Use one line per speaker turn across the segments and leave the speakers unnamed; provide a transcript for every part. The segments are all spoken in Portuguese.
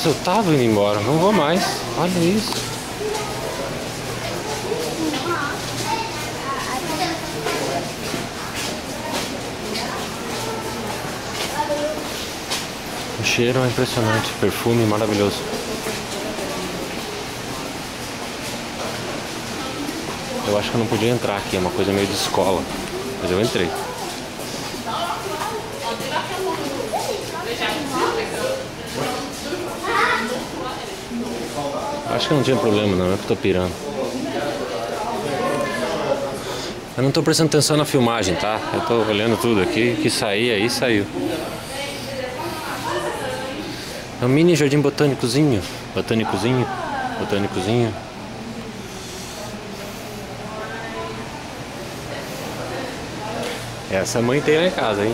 Nossa, eu tava indo embora, não vou mais. Olha isso. O cheiro é impressionante, perfume maravilhoso. Eu acho que eu não podia entrar aqui, é uma coisa meio de escola. Mas eu entrei. Acho que não tinha problema não, é que eu tô pirando. Eu não tô prestando atenção na filmagem, tá? Eu tô olhando tudo aqui, que sair aí, saiu. É um mini jardim botânicozinho. Botânicozinho. Essa mãe tem lá em casa, hein?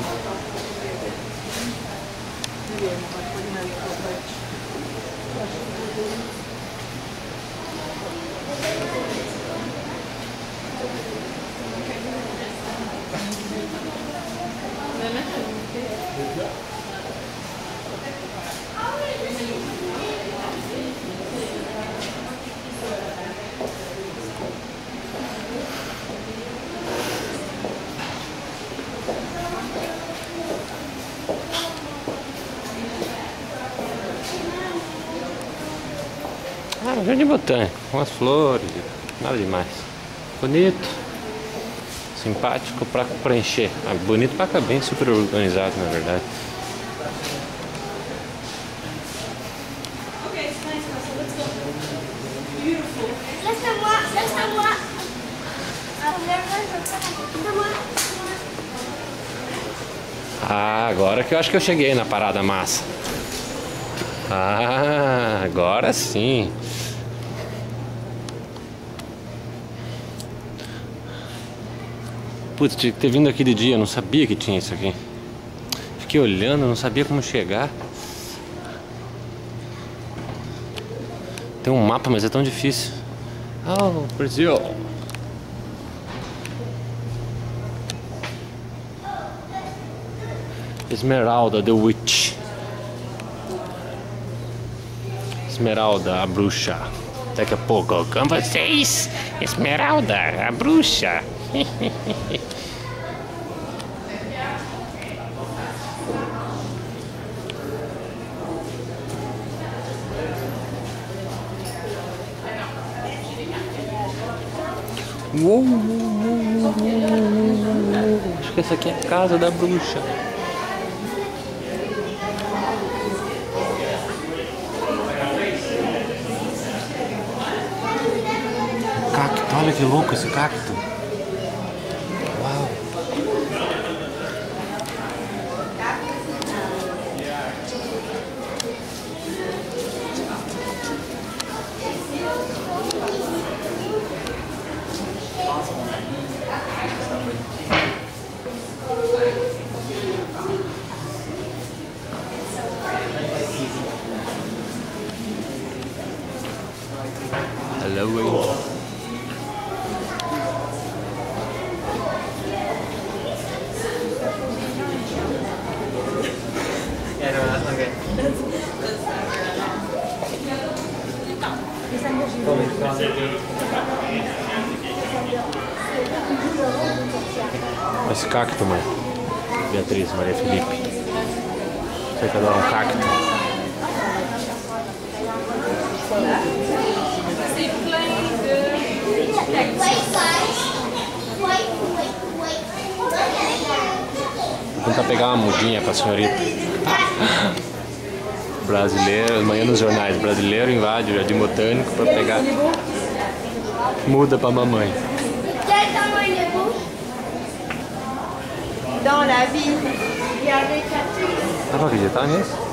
Ah, um jardim botânico, umas flores, nada demais. Bonito, simpático pra preencher. Ah, bonito pra cá, bem super organizado na verdade. Ah, agora que eu acho que eu cheguei na parada massa. Ah, agora sim. Putz, tinha que ter vindo aqui de dia, eu não sabia que tinha isso aqui. Fiquei olhando, não sabia como chegar. Tem um mapa, mas é tão difícil. Oh, Brasil. Esmeralda, the witch. Esmeralda, a bruxa. Daqui a pouco, com vocês, Esmeralda, a bruxa. Uou, acho que essa aqui é a casa da bruxa. Cacto, olha que louco esse cacto. Uau. Hello.
Yeah, no, that's not good.
Esse cacto, mãe. Beatriz, Maria Felipe. Você quer dar um cacto? Vou tentar pegar uma mudinha pra senhorita. Brasileiro, amanhã nos jornais, brasileiro invade o jardim botânico pra pegar muda pra mamãe.
Dans la ville, il y a des cactus.
Dá pra acreditar nisso?